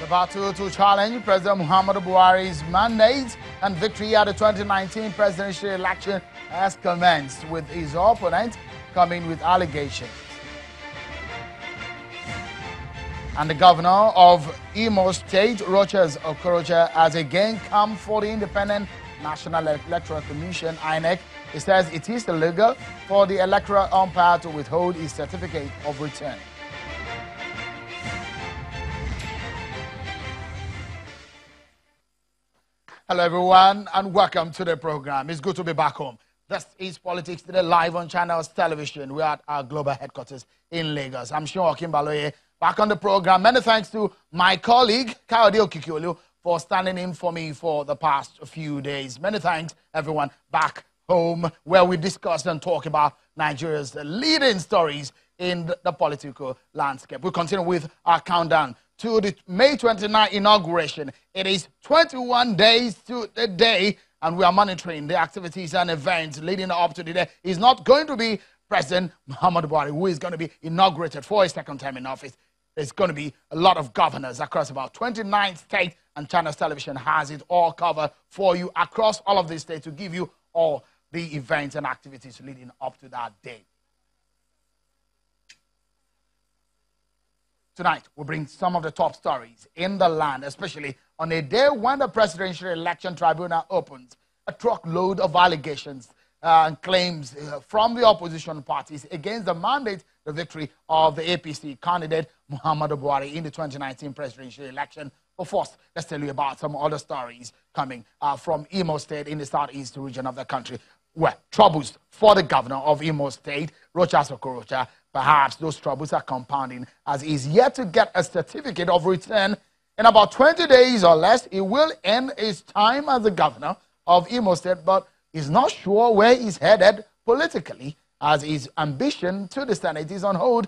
battle to challenge President Muhammadu Buhari's mandate and victory at the 2019 presidential election has commenced, with his opponent coming with allegations. And the governor of Imo State, Rochas Okorocha, has again come for the Independent National Electoral Commission, INEC. He says it is illegal for the electoral umpire to withhold his certificate of return. Hello, everyone, and welcome to the program. It's good to be back home. This is Politics Today, live on Channels Television. We're at our global headquarters in Lagos. I'm Sean Okimbaloye, back on the program. Many thanks to my colleague, Kayode Okikiolu, for standing in for me for the past few days. Many thanks, everyone, back home, where we discuss and talk about Nigeria's leading stories in the political landscape. We continue with our countdown to the May 29 inauguration. It is 21 days to the day, and we are monitoring the activities and events leading up to the day. It's not going to be President Muhammadu Buhari who is going to be inaugurated for his second term in office. There's going to be a lot of governors across about 29 states, and Channels Television has it all covered for you across all of these states to give you all the events and activities leading up to that day. Tonight, we'll bring some of the top stories in the land, especially on a day when the Presidential Election Tribunal opens. A truckload of allegations and claims from the opposition parties against the mandate, the victory of the APC candidate Muhammadu Buhari in the 2019 presidential election. But first, let's tell you about some other stories coming from Imo State in the southeast region of the country, where troubles for the governor of Imo State, Rochas Okorocha. Perhaps those troubles are compounding as he's yet to get a certificate of return. In about 20 days or less, he will end his time as the governor of Imo State, but he's not sure where he's headed politically, as his ambition to the Senate is on hold.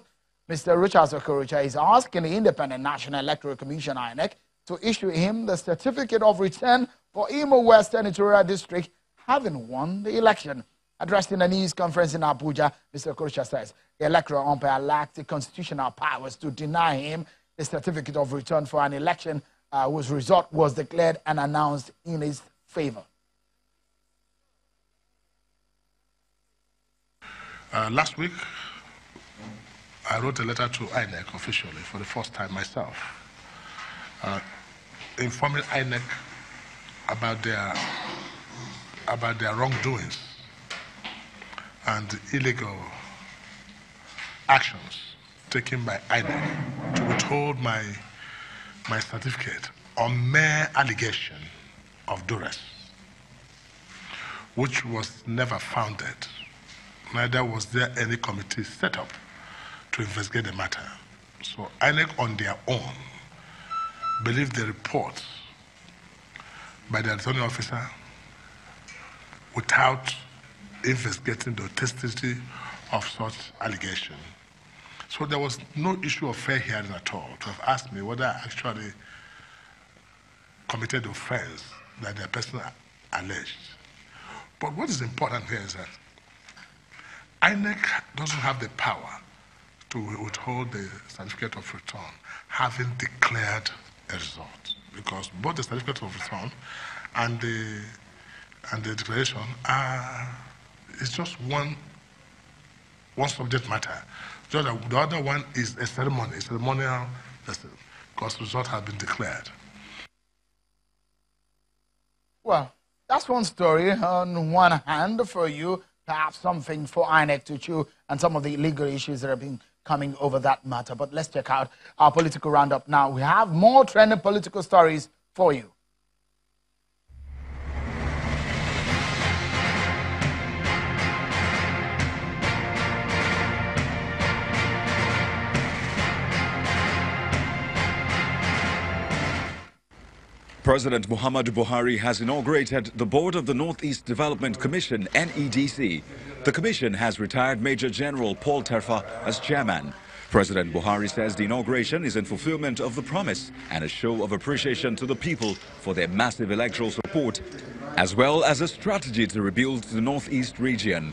Mr. Rochas Okorocha is asking the Independent National Electoral Commission, INEC, to issue him the certificate of return for Imo West Senatorial District, having won the election. Addressing a news conference in Abuja, Mr. Okorocha says the electoral umpire lacked the constitutional powers to deny him the certificate of return for an election whose result was declared and announced in his favor. Last week, I wrote a letter to INEC officially for the first time myself, informing INEC about their wrongdoings and illegal actions taken by INEC to withhold my certificate on mere allegation of duress, which was never founded. Neither was there any committee set up to investigate the matter. So INEC on their own believed the report by the returning officer without investigating the authenticity of such allegation. So there was no issue of fair hearing at all to have asked me whether I actually committed offense that the person alleged. But what is important here is that INEC doesn't have the power to withhold the certificate of return, having declared a result, because both the certificate of return and the declaration is just one subject matter. Just the other one is a ceremony, a ceremonial, because the result has been declared. Well, that's one story on one hand for you, perhaps something for INEC to chew, and some of the legal issues that have been coming over that matter. But let's check out our political roundup now. We have more trending political stories for you. President Muhammadu Buhari has inaugurated the board of the Northeast Development Commission, NEDC. The commission has retired Major General Paul Terfa as chairman. President Buhari says the inauguration is in fulfillment of the promise and a show of appreciation to the people for their massive electoral support, as well as a strategy to rebuild the Northeast region.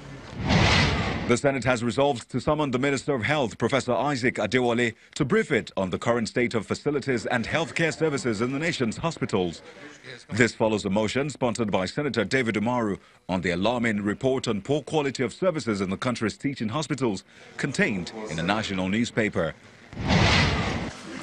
The Senate has resolved to summon the Minister of Health, Professor Isaac Adewale, to brief it on the current state of facilities and healthcare services in the nation's hospitals. This follows a motion sponsored by Senator David Umaru on the alarming report on poor quality of services in the country's teaching hospitals contained in a national newspaper.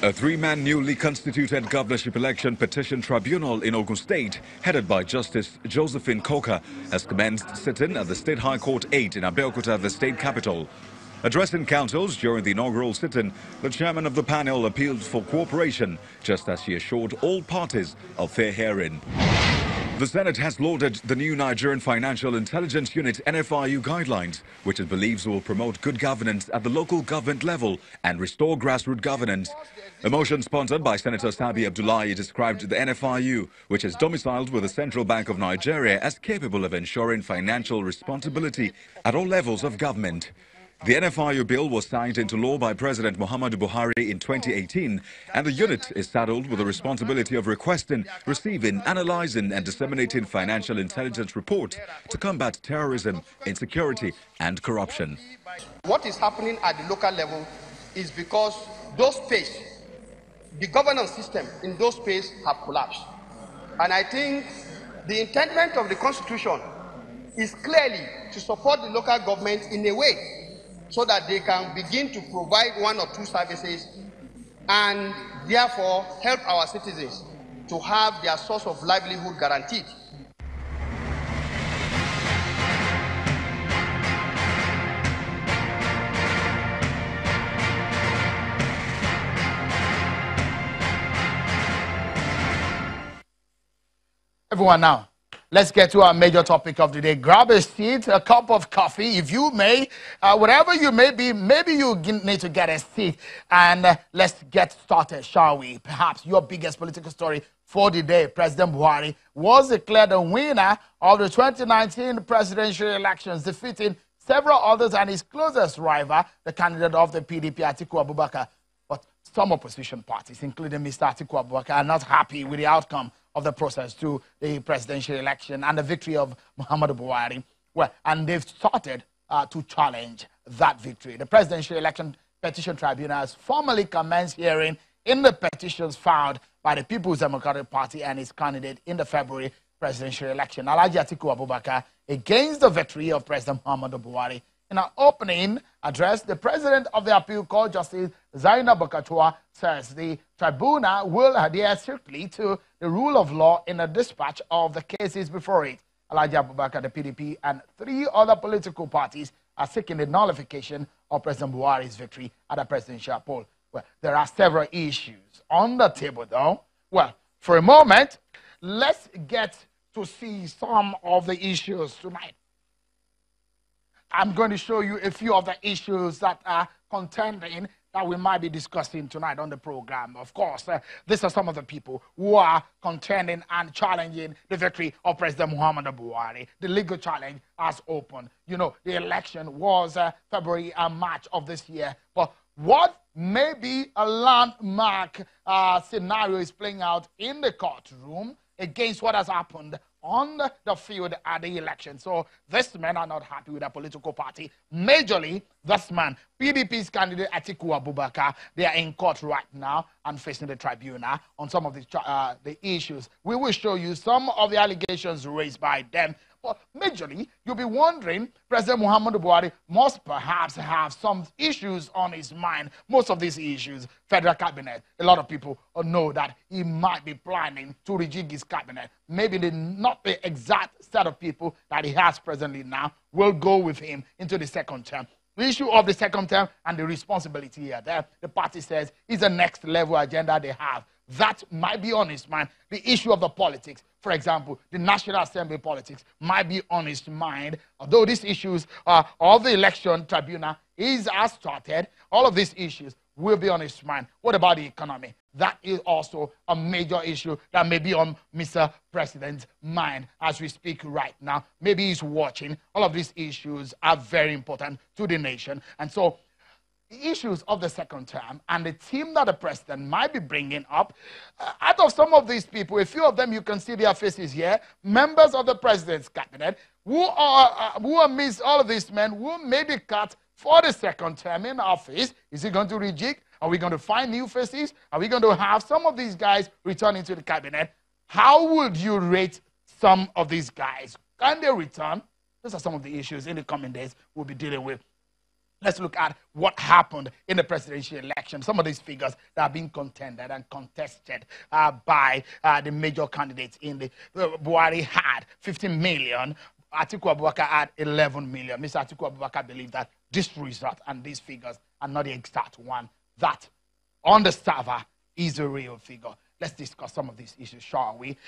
A three-man newly constituted governorship election petition tribunal in Ogun State, headed by Justice Josephine Coker, has commenced sitting at the State High Court 8 in Abeokuta, the state capital. Addressing counsels during the inaugural sitting, the chairman of the panel appealed for cooperation, just as she assured all parties of fair hearing. The Senate has lauded the new Nigerian Financial Intelligence Unit NFIU guidelines, which it believes will promote good governance at the local government level and restore grassroots governance. A motion sponsored by Senator Sabi Abdullahi described the NFIU, which is domiciled with the Central Bank of Nigeria, as capable of ensuring financial responsibility at all levels of government. The NFIU bill was signed into law by President Muhammadu Buhari in 2018, and the unit is saddled with the responsibility of requesting, receiving, analyzing and disseminating financial intelligence reports to combat terrorism, insecurity and corruption. What is happening at the local level is because those space, the governance system in those space have collapsed. And I think the intent of the Constitution is clearly to support the local government in a way so that they can begin to provide one or two services and therefore help our citizens to have their source of livelihood guaranteed. Everyone now, let's get to our major topic of the day. Grab a seat, a cup of coffee, if you may. Wherever you may be, maybe you need to get a seat. And let's get started, shall we? Perhaps your biggest political story for the day. President Buhari was declared the winner of the 2019 presidential elections, defeating several others and his closest rival, the candidate of the PDP, Atiku Abubakar. But some opposition parties, including Mr. Atiku Abubakar, are not happy with the outcome of the process to the presidential election and the victory of Muhammadu Buhari. Well, and they've started to challenge that victory. The Presidential Election Petition Tribunal has formally commenced hearing in the petitions filed by the People's Democratic Party and its candidate in the February presidential election, Alhaji Atiku Abubakar, against the victory of President Muhammadu Buhari. In an opening address, the president of the appeal court, Justice Zainab Bakachua, says the tribunal will adhere strictly to the rule of law in the dispatch of the cases before it. Alhaji Abubakar, the PDP, and three other political parties are seeking the nullification of President Buhari's victory at the presidential poll. Well, there are several issues on the table, though. Well, for a moment, let's get to see some of the issues tonight. I'm going to show you a few of the issues that are contending that we might be discussing tonight on the program. Of course, these are some of the people who are contending and challenging the victory of President Muhammadu Buhari. The legal challenge has opened. You know, the election was February and March of this year. But what may be a landmark scenario is playing out in the courtroom against what has happened on the field at the election. So these men are not happy with their political party. Majorly, this man, PDP's candidate Atiku Abubakar, they are in court right now and facing the tribunal on some of the issues. We will show you some of the allegations raised by them. But majorly, you'll be wondering, President Muhammadu Buhari must perhaps have some issues on his mind. Most of these issues, federal cabinet, a lot of people know that he might be planning to rejig his cabinet. Maybe not the exact set of people that he has presently now will go with him into the second term. The issue of the second term and the responsibility here, the party says, is the next level agenda they have. That might be on his mind. The issue of the politics, for example, the National Assembly politics might be on his mind. Although these issues of the election tribunal has started, all of these issues will be on his mind. What about the economy? That is also a major issue that may be on Mr. President's mind as we speak right now. Maybe he's watching. All of these issues are very important to the nation. And so the issues of the second term and the team that the president might be bringing up. Out of some of these people, a few of them, you can see their faces here, members of the president's cabinet, who amidst all of these men who may be cut for the second term in office. Is he going to rejig? Are we going to find new faces? Are we going to have some of these guys returning to the cabinet? How would you rate some of these guys? Can they return? Those are some of the issues in the coming days we'll be dealing with. Let's look at what happened in the presidential election. Some of these figures that are being contended and contested by the major candidates in the Buhari had 15 million. Atiku Abubakar had 11 million. Mr. Atiku Abubakar believed that this result and these figures are not the exact one. That on the server is a real figure. Let's discuss some of these issues, shall we?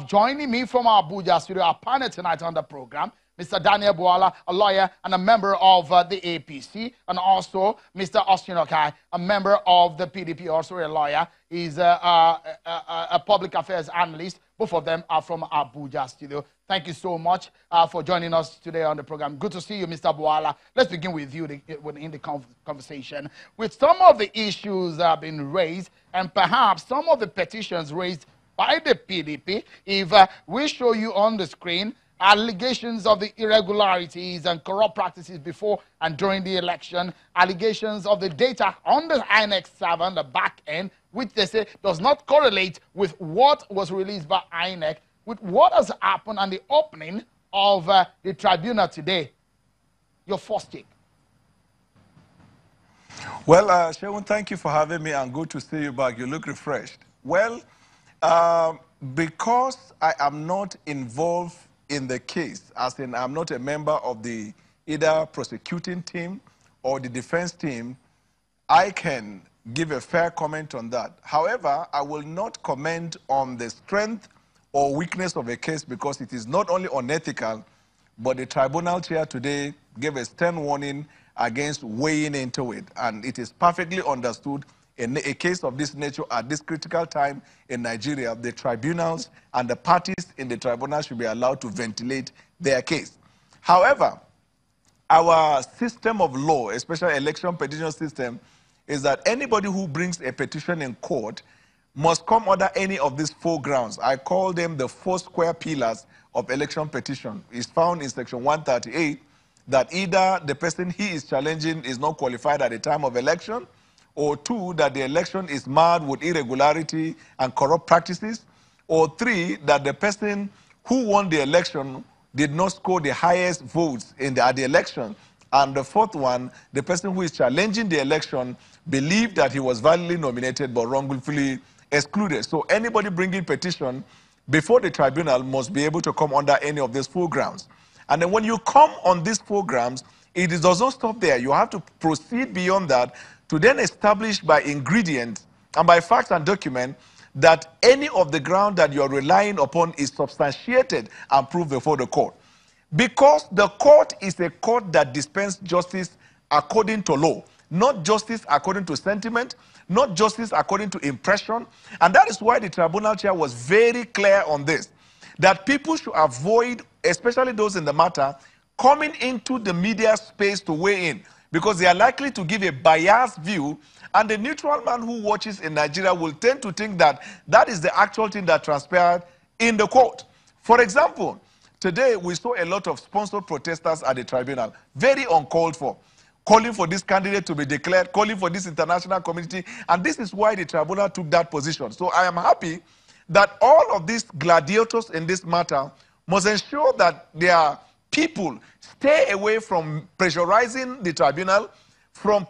Joining me from our Abuja studio, our panel tonight on the program, Mr. Daniel Buala, a lawyer and a member of the APC, and also Mr. Austin Okai, a member of the PDP, also a lawyer. He's a public affairs analyst. Both of them are from our Abuja studio. Thank you so much for joining us today on the program. Good to see you, Mr. Buala. Let's begin with you in the conversation. With some of the issues that have been raised, and perhaps some of the petitions raised by the PDP, if we show you on the screen, allegations of the irregularities and corrupt practices before and during the election, allegations of the data on the INEC server on the back end, which they say does not correlate with what was released by INEC, with what has happened and the opening of the tribunal today. Your first take. Well, Shewun, thank you for having me, and good to see you back. You look refreshed. Well, because I am not involved in the case, as in I'm not a member of the either prosecuting team or the defense team, I can give a fair comment on that. However, I will not comment on the strength or weakness of a case because it is not only unethical, but the tribunal chair today gave a stern warning against weighing into it. And it is perfectly understood in a case of this nature at this critical time in Nigeria, the tribunals and the parties in the tribunal should be allowed to ventilate their case. However, our system of law, especially election petition system, is that anybody who brings a petition in court must come under any of these four grounds. I call them the four square pillars of election petition. It's found in section 138 that either the person he is challenging is not qualified at the time of election, or two, that the election is marred with irregularity and corrupt practices, or three, that the person who won the election did not score the highest votes at the election, and the fourth one, the person who is challenging the election believed that he was validly nominated but wrongfully excluded. So anybody bringing petition before the tribunal must be able to come under any of these four grounds. And then when you come on these four grounds, it does not stop there. You have to proceed beyond that to then establish by ingredients and by facts and document that any of the ground that you're relying upon is substantiated and proved before the court. Because the court is a court that dispenses justice according to law, not justice according to sentiment, not justice according to impression. And that is why the tribunal chair was very clear on this, that people should avoid, especially those in the matter, coming into the media space to weigh in, because they are likely to give a biased view, and the neutral man who watches in Nigeria will tend to think that that is the actual thing that transpired in the court. For example, today we saw a lot of sponsored protesters at the tribunal, very uncalled for, calling for this candidate to be declared, calling for this international community, and this is why the tribunal took that position. So I am happy that all of these gladiators in this matter must ensure that their people stay away from pressurizing the tribunal, from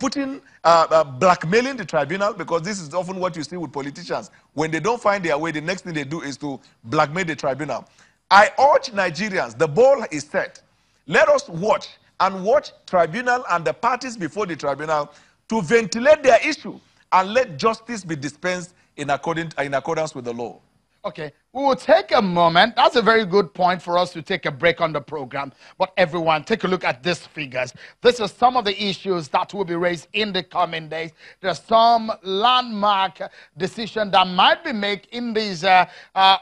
blackmailing the tribunal, because this is often what you see with politicians. When they don't find their way, the next thing they do is to blackmail the tribunal. I urge Nigerians, the ball is set. Let us watch tribunal and the parties before the tribunal to ventilate their issue and let justice be dispensed in accordance with the law. Okay, we will take a moment. That's a very good point for us to take a break on the program. But everyone, take a look at these figures. This is some of the issues that will be raised in the coming days. There's some landmark decision that might be made in this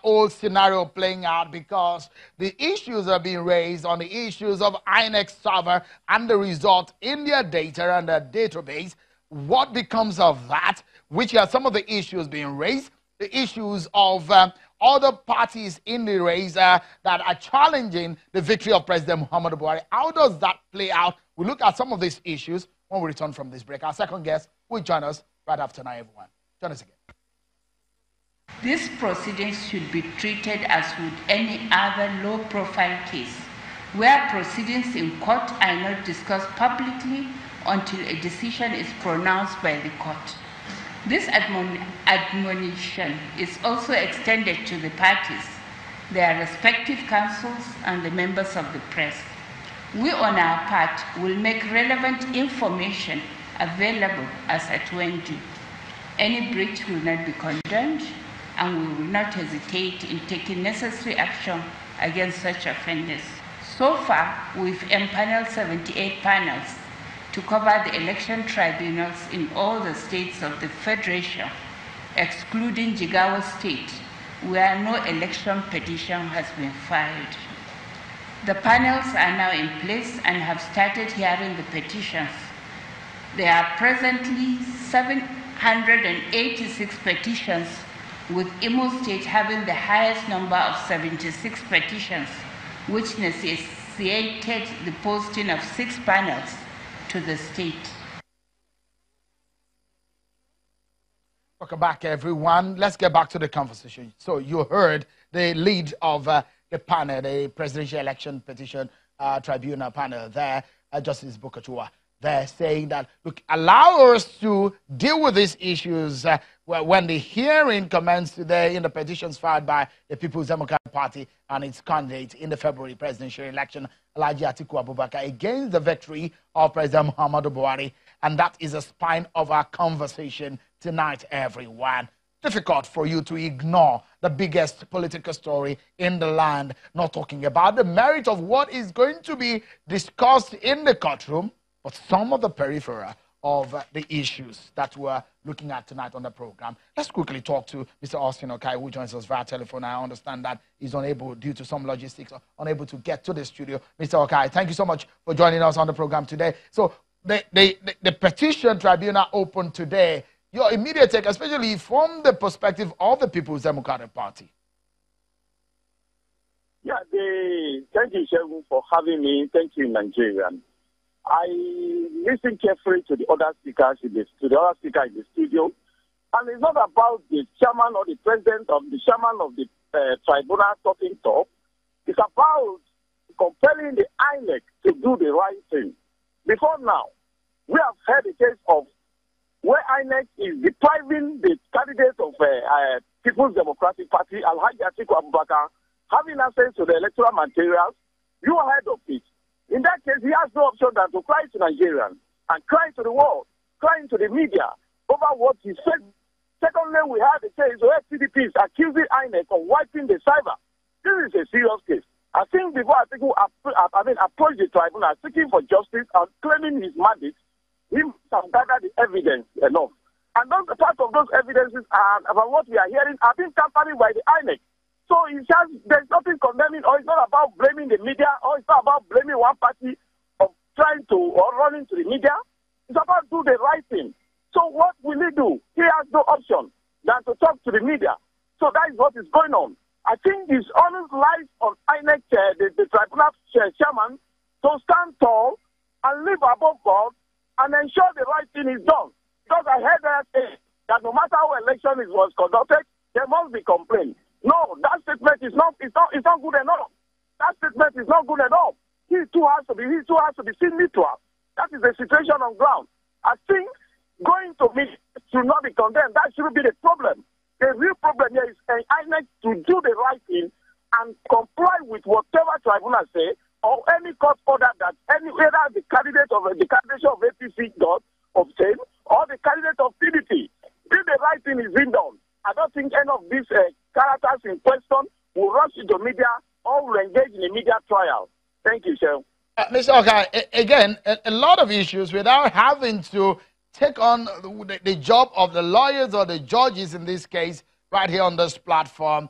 old scenario playing out, because the issues are being raised on the issues of INEC server and the result in their data and their database what becomes of that? Which are some of the issues being raised? The issues of other parties in the race that are challenging the victory of President Muhammadu Buhari. How does that play out? We'll look at some of these issues when we return from this break. Our second guest will join us right after now, everyone. Join us again. These proceedings should be treated as with any other low-profile case, where proceedings in court are not discussed publicly until a decision is pronounced by the court. This admonition is also extended to the parties, their respective counsels, and the members of the press. We, on our part, will make relevant information available as at when due. Any breach will not be condoned, and we will not hesitate in taking necessary action against such offenders. So far, we've empaneled 78 panels to cover the election tribunals in all the states of the Federation, excluding Jigawa State, where no election petition has been filed. The panels are now in place and have started hearing the petitions. There are presently 786 petitions, with Imo State having the highest number of 76 petitions, which necessitated the posting of 6 panels to the state. Welcome back, everyone. Let's get back to the conversation. So you heard the lead of the panel, the Presidential Election Petition Tribunal panel there, Justice Bukachua. They're saying that, look, allow us to deal with these issues when the hearing commenced today in the petitions filed by the People's Democratic Party and its candidate in the February presidential election, Alhaji Atiku Abubakar, against the victory of President Muhammadu Buhari. And that is the spine of our conversation tonight, everyone. Difficult for you to ignore the biggest political story in the land, not talking about the merit of what is going to be discussed in the courtroom, but some of the periphery of the issues that we're looking at tonight on the program. Let's quickly talk to Mr. Austin Okai, who joins us via telephone. I understand that he's unable, due to some logistics, unable to get to the studio. Mr. Okai, thank you so much for joining us on the program today. So the petition tribunal opened today. Your immediate take, especially from the perspective of the People's Democratic Party. Yeah, thank you, Shegun, for having me. Thank you, Nigerian. I listened carefully to the other speakers in the studio, and it's not about the chairman or the president of the chairman of the tribunal talking top. It's about compelling the INEC to do the right thing. Before now, we have heard the case of where INEC is depriving the candidate of People's Democratic Party, Alhaji Atiku Abubakar, having access to the electoral materials. You heard of it. In that case, he has no option than to cry to Nigerians and cry to the world, crying to the media over what he said. Secondly, we have the case where PDP is accusing INEC of wiping the cyber. This is a serious case. I think before Atiku approached the tribunal seeking for justice and claiming his mandate, he must have gathered the evidence enough. And those part of those evidences about what we are hearing are being tampered by the INEC. So there's nothing condemning, or it's not about blaming the media, or it's not about blaming one party of trying to or running to the media. It's about do the right thing. So what will he do? He has no option than to talk to the media. So that is what is going on. I think his honest lies on INEC, the tribunal chairman, to stand tall and live above God and ensure the right thing is done. Because I heard that say that no matter how election was conducted, there must be complaint. No, that statement is not good enough. That statement is not good enough. He too has to be seen neutral. That is the situation on ground. I think going to meet should not be condemned. That shouldn't be the problem. The real problem here is INEC to do the right thing and comply with whatever tribunal say or any court order that whether the candidate of the candidate of APC got obtained or the candidate of PDP. If the right thing is being done, I don't think any of these characters in question will rush into media or will engage in a media trial. Thank you, sir. Mr. Okay, again, a lot of issues without having to take on the job of the lawyers or the judges in this case right here on this platform.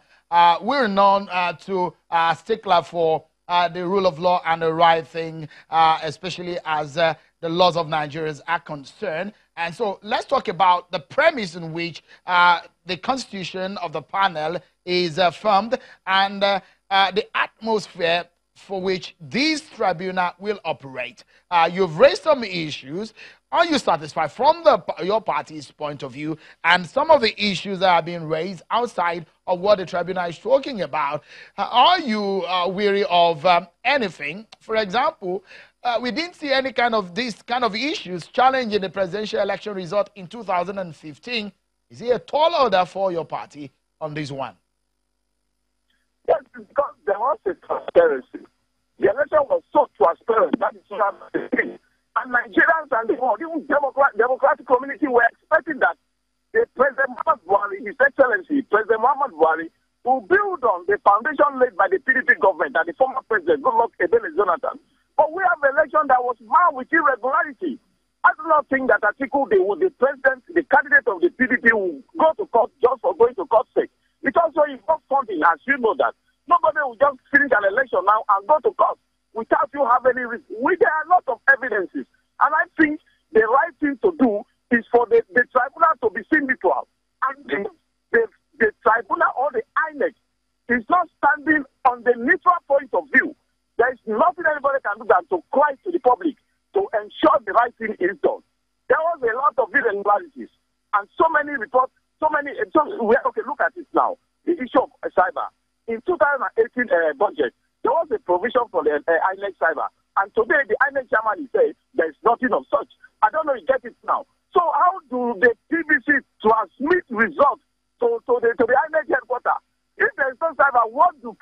We're known to stickler for the rule of law and the right thing, especially as the laws of Nigeria are concerned. And so let's talk about the premise in which the constitution of the panel is affirmed and the atmosphere for which this tribunal will operate. You've raised some issues. Are you satisfied from your party's point of view and some of the issues that are being raised outside of what the tribunal is talking about? Are you weary of anything? For example, we didn't see any kind of these kind of issues challenging the presidential election result in 2015. Is it a tall order for your party on this one? Yes, because there was a transparency. The election was so transparent that is not the thing. And Nigerians and the world, even democratic community, were expecting that the President Muhammad Buhari, His Excellency, President Muhammad Buhari, will build on the foundation laid by the PDP government and the former president, Goodluck Ebele Jonathan. But we have an election that was marred with irregularity. I do not think that Atiku, the president, the candidate of the PDP, will go to court just for going to court sake. It also involves funding, as you know that. Nobody will just finish an election now and go to court without you have any reason. There are a lot of evidences. And I think the right thing to do is for the tribunal to be seen neutral. And the tribunal or the INEC is not standing on the neutral point of view. There is nothing anybody can do than to cry to the public to ensure the right thing is done. There was a lot of irregularities and so many reports, okay, look at it now. The issue of cyber. In 2018 budget, there was a provision for the INEC cyber. And today, the INEC chairman is saying there is nothing of such. I don't know, you get it now. So how do the TVC transmit results to the INEC headquarters? If there is no cyber, what do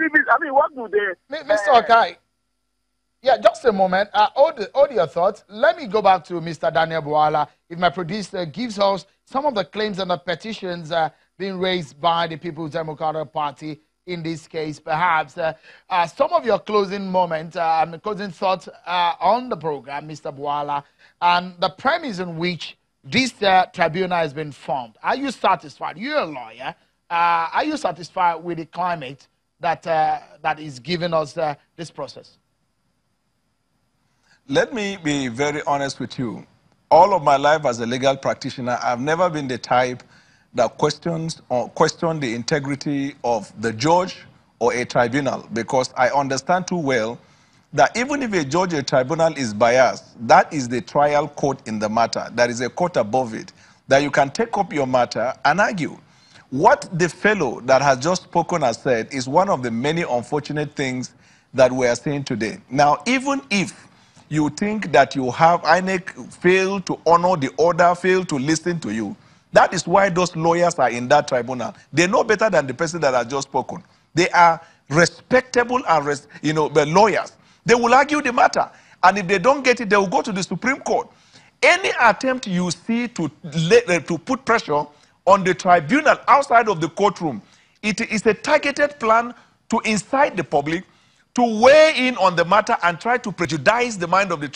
they... Mr. Okai, yeah, just a moment. All your thoughts. Let me go back to Mr. Daniel Bwala. If my producer gives us some of the claims and the petitions being raised by the People's Democratic Party in this case, perhaps some of your closing moments, closing thoughts on the program, Mr. Bwala, and the premise in which this tribunal has been formed. Are you satisfied? You're a lawyer. Are you satisfied with the climate that is giving us this process? Let me be very honest with you. All of my life as a legal practitioner, I've never been the type that question the integrity of the judge or a tribunal, because I understand too well that even if a judge or a tribunal is biased, that is the trial court in the matter. There is a court above it that you can take up your matter and argue. What the fellow that has just spoken has said is one of the many unfortunate things that we are saying today. Now, even if you think that you have INEC failed to honor the order, failed to listen to you, that is why those lawyers are in that tribunal. They know better than the person that has just spoken. They are respectable and lawyers. They will argue the matter. And if they don't get it, they will go to the Supreme Court. Any attempt you see to put pressure on the tribunal outside of the courtroom, it is a targeted plan to incite the public to weigh in on the matter and try to prejudice the mind of the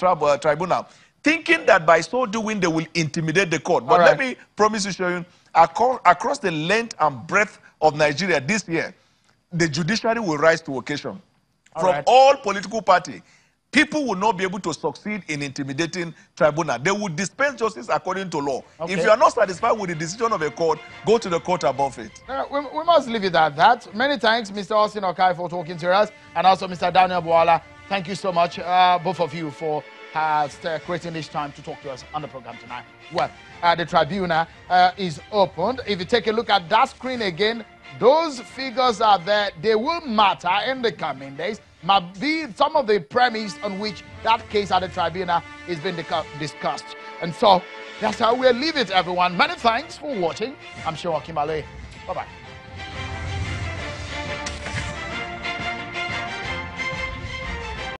tribunal, thinking that by so doing they will intimidate the court. But let me promise you, Shoyun, across the length and breadth of Nigeria this year, the judiciary will rise to occasion. From all political parties, people will not be able to succeed in intimidating tribunal. They will dispense justice according to law. If you are not satisfied with the decision of a court, go to the court above it. We must leave it at that. Many thanks, Mr. Austin Okai, for talking to us, and also Mr. Daniel Bwala. Thank you so much, both of you, for creating this time to talk to us on the program tonight. Well, the tribunal is opened. If you take a look at that screen again, those figures are there. They will matter in the coming days. Might be some of the premise on which that case at the tribunal is being discussed. And so that's how we'll leave it, everyone. Many thanks for watching. I'm Sean Kimale. Bye-bye.